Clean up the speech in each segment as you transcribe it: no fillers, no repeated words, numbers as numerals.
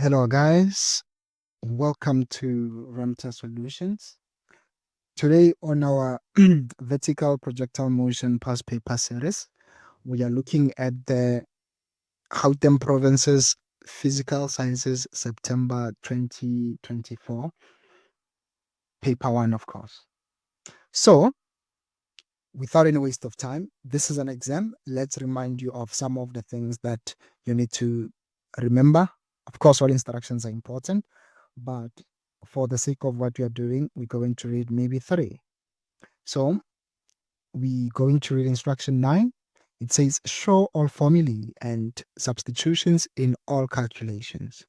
Hello guys, welcome to Ramta Solutions. Today on our vertical projectile motion past paper series, we are looking at the Gauteng Province's Physical Sciences September 2024, paper 1 of course. So, without any waste of time, this is an exam. Let's remind you of some of the things that you need to remember. Of course, all instructions are important, but for the sake of what we are doing, we're going to read maybe 3. So we're going to read instruction 9. It says, show all formulae and substitutions in all calculations.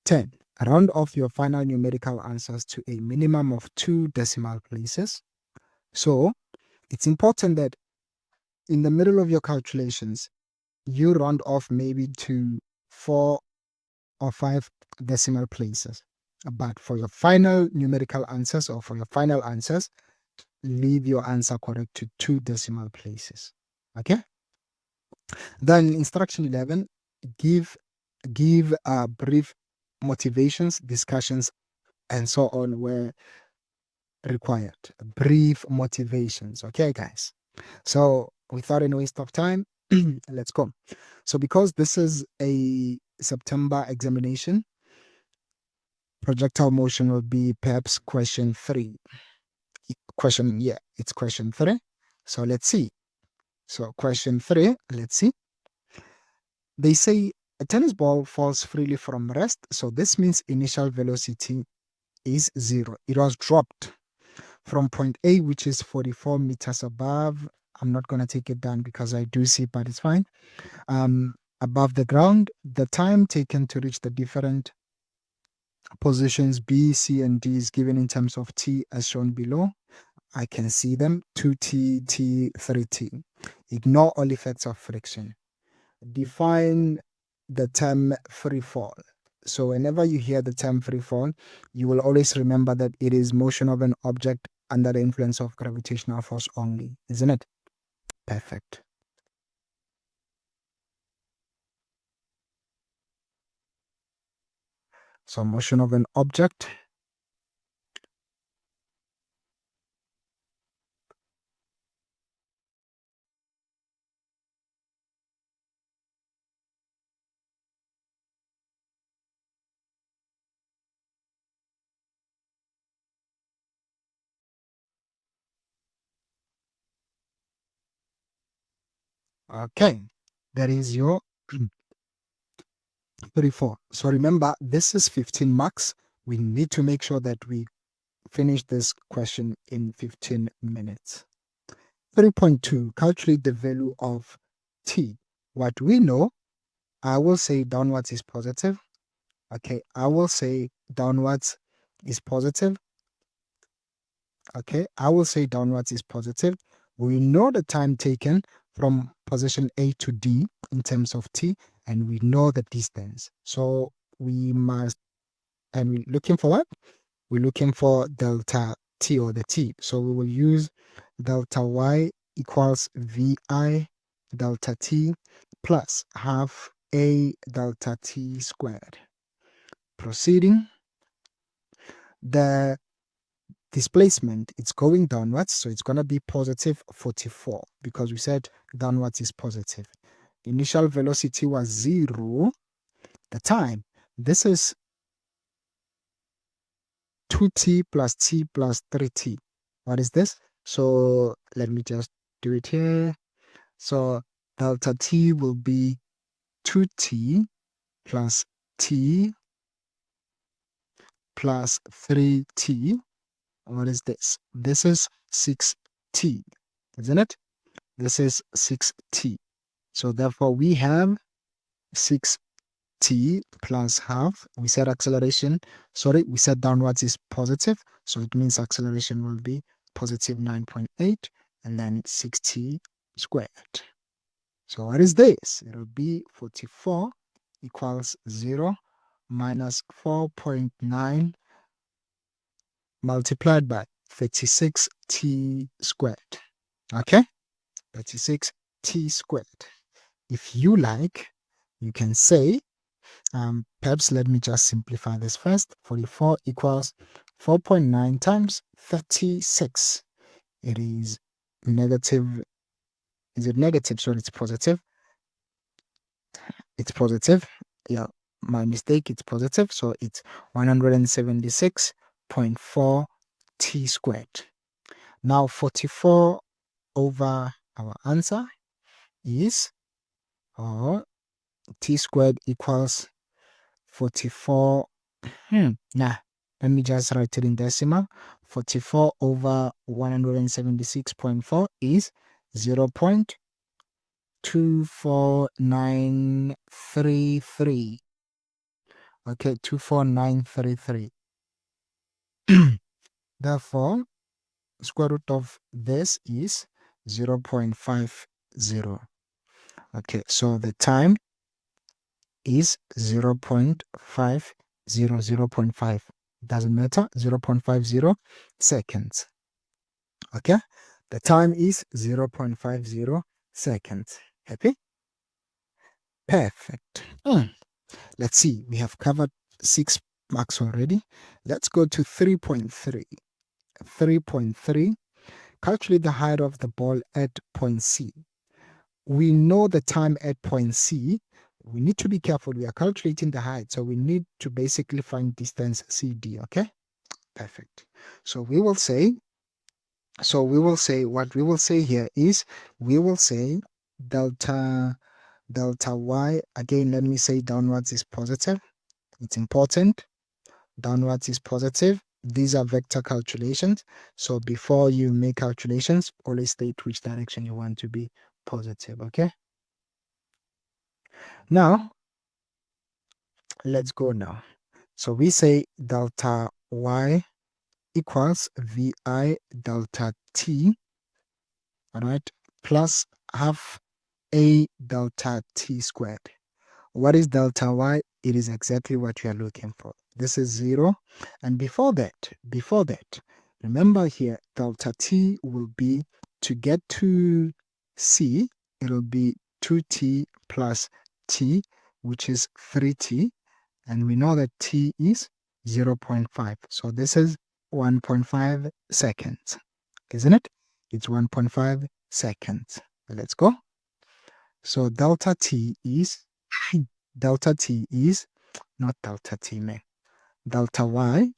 10. Round off your final numerical answers to a minimum of 2 decimal places. So it's important that in the middle of your calculations, you round off maybe to 4 or 5 decimal places. But for your final numerical answers or for your final answers, leave your answer correct to 2 decimal places. Okay? Then instruction 11, give brief motivations, discussions, and so on where required. Brief motivations. Okay, guys? So without any waste of time, let's go. So because this is a September examination, projectile motion will be perhaps question 3. It's question 3. So let's see. So question 3, let's see. They say a tennis ball falls freely from rest. So this means initial velocity is 0. It was dropped from point A, which is 44 meters above. I'm not going to take it down because I do see, but it's fine. Above the ground, the time taken to reach the different positions B, C, and D is given in terms of T as shown below. I can see them, 2T, T, 3T. Ignore all effects of friction. Define the term free fall. So whenever you hear the term free fall, you will always remember that it is motion of an object under the influence of gravitational force only, isn't it? Perfect. So motion of an object okay, that is your 34. So remember, this is 15 marks. We need to make sure that we finish this question in 15 minutes. 3.2, calculate the value of t. What we know, I will say downwards is positive. Okay, I will say downwards is positive. Okay, I will say downwards is positive. We know the time taken from position A to D in terms of t, and we know the distance. So we must, and we're looking for what? We're looking for delta t or the t. So we will use delta y equals vi delta t plus half a delta t squared. Proceeding, the displacement, it's going downwards, so it's going to be positive 44 because we said downwards is positive. Initial velocity was 0. The time, this is 2t plus t plus 3t. What is this? So let me just do it here. So delta t will be 2t plus t plus 3t. What is this? This is 6t, isn't it? This is 6t. So therefore we have 6t plus half. We said acceleration, sorry, we said downwards is positive. So it means acceleration will be positive 9.8 and then 6t squared. So what is this? It will be 44 equals 0 minus 4.9 multiplied by 36t squared. Okay? 36t squared. If you like, you can say Perhaps let me just simplify this first. 44 equals 4.9 times 36. It is negative. Is it negative? Sorry, it's positive. It's positive. Yeah, my mistake. It's positive. So it's 176.4 t squared. Now 44 over our answer is, or t squared equals 44. Nah, let me just write it in decimal. 44 over 176.4 is 0.24933. Okay, 24933. Therefore, square root of this is 0.50. Okay, so the time is 0.50, 0.5. Doesn't matter, 0.50 seconds. Okay, the time is 0.50 seconds. Happy? Perfect. Let's see, we have covered 6 marks already. Let's go to 3.3. 3.3, calculate the height of the ball at point C. We know the time at point C. We need to be careful. We are calculating the height, so we need to basically find distance CD. Okay, perfect. So we will say what we will say here is, we will say delta y. Again, let me say downwards is positive. It's important. Downwards is positive. These are vector calculations. So before you make calculations, always state which direction you want to be positive. Okay. Now, let's go now. So we say delta y equals vi delta t, all right, plus half a delta t squared. What is delta y? It is exactly what you are looking for. This is 0. And before that, remember here, delta t will be, to get to c, it'll be 2t plus t, which is 3t. And we know that t is 0.5. So this is 1.5 seconds, isn't it? It's 1.5 seconds. Let's go. So delta t is not delta t, man. Delta y.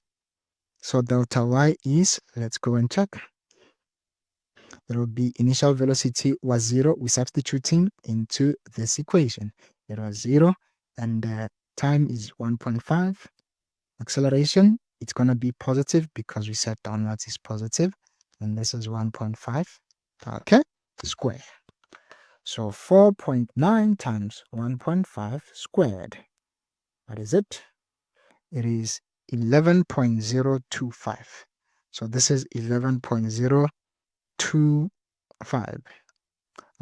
So delta y is, let's go and check. It will be, initial velocity was 0. We're substituting into this equation. It was 0, and time is 1.5. Acceleration, it's going to be positive because we said downwards is positive, and this is 1.5. Okay, square. So 4.9 times 1.5 squared. What is it? It is 11.025. So this is 11.025.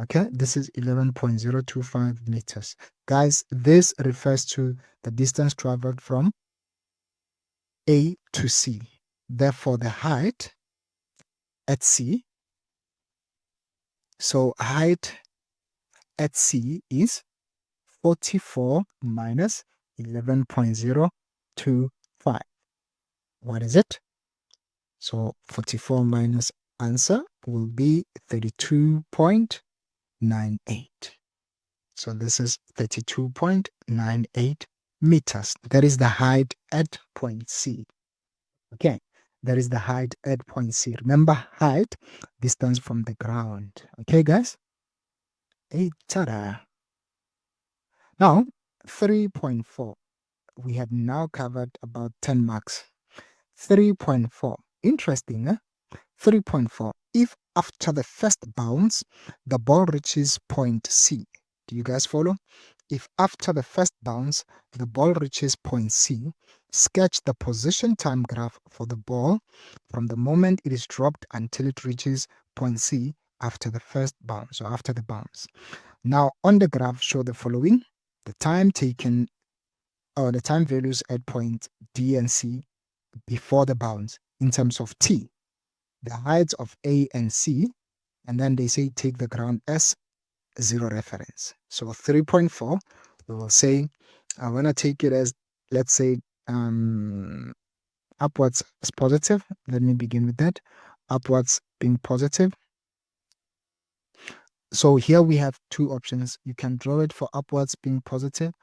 Okay, this is 11.025 meters. Guys, this refers to the distance traveled from A to C. Therefore, the height at C, so height at C is 44 minus 11.025. What is it? So 44 minus answer will be 32.98. So this is 32.98 meters. That is the height at point C. Okay, that is the height at point C. Remember, height, distance from the ground. Okay, guys? Hey, ta-da. Now, 3.4. We have now covered about 10 marks. 3.4. Interesting, eh? 3.4. If after the first bounce, the ball reaches point C. Do you guys follow? If after the first bounce, the ball reaches point C, sketch the position time graph for the ball from the moment it is dropped until it reaches point C after the first bounce, or after the bounce. Now, on the graph, show the following: the time taken, or the time values at point D and C before the bounce in terms of T, the heights of A and C, and then they say take the ground as 0 reference. So 3.4, we will say I want to take it as, let's say, upwards is positive. Let me begin with that. Upwards being positive. So here we have two options. You can draw it for upwards being positive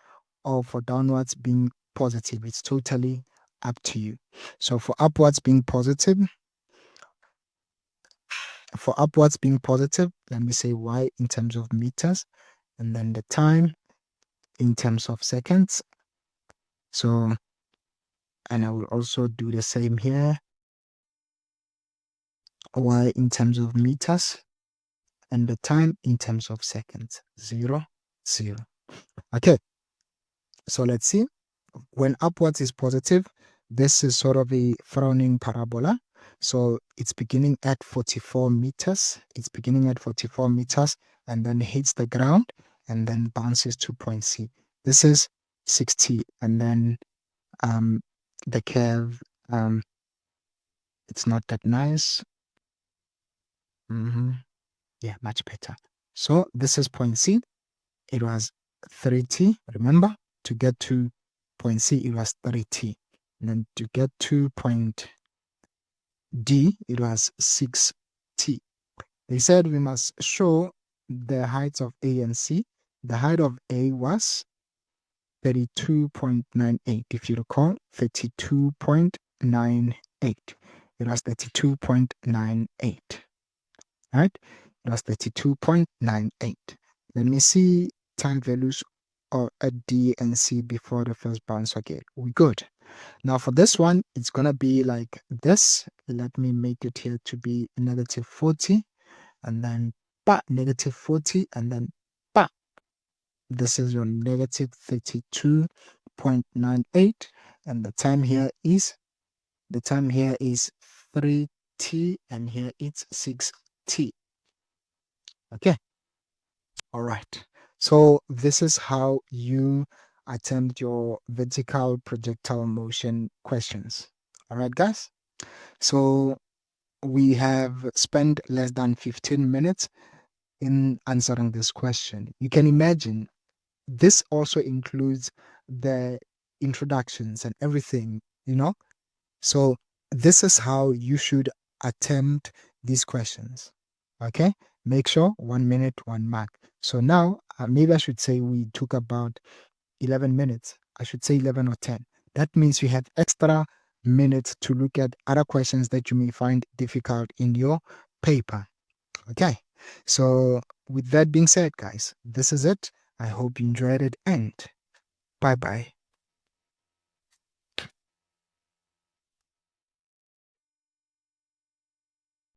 or for downwards being positive. It's totally up to you. So for upwards being positive, let me say y in terms of meters, and then the time in terms of seconds. So, and I will also do the same here, y in terms of meters, and the time in terms of seconds, 0, 0. Okay, so let's see. When upwards is positive, this is sort of a frowning parabola. So it's beginning at 44 meters. It's beginning at 44 meters and then hits the ground and then bounces to point C. This is 60. And then the curve, it's not that nice. Yeah, much better. So this is point C. It was 3t. Remember, to get to point C, it was 3t. And then to get to point D, it was 6t. They said we must show the heights of A and C. The height of A was 32.98. If you recall, 32.98. It was 32.98. Right? It was 32.98. Let me see time values at D and C before the first bounce again. We good. Now for this one, it's gonna be like this. Let me make it here to be negative 40, and then negative 40, and then this is your negative 32.98, and the time here is 3t, and here it's 6t. Okay. All right. So this is how you attempt your vertical projectile motion questions. All right, guys. So we have spent less than 15 minutes in answering this question. You can imagine this also includes the introductions and everything. So this is how you should attempt these questions. Okay, make sure 1 minute, 1 mark. So now maybe I should say we took about 11 minutes. I should say 11 or 10. That means you have extra minutes to look at other questions that you may find difficult in your paper. Okay, so with that being said, guys, this is it. I hope you enjoyed it, and bye bye.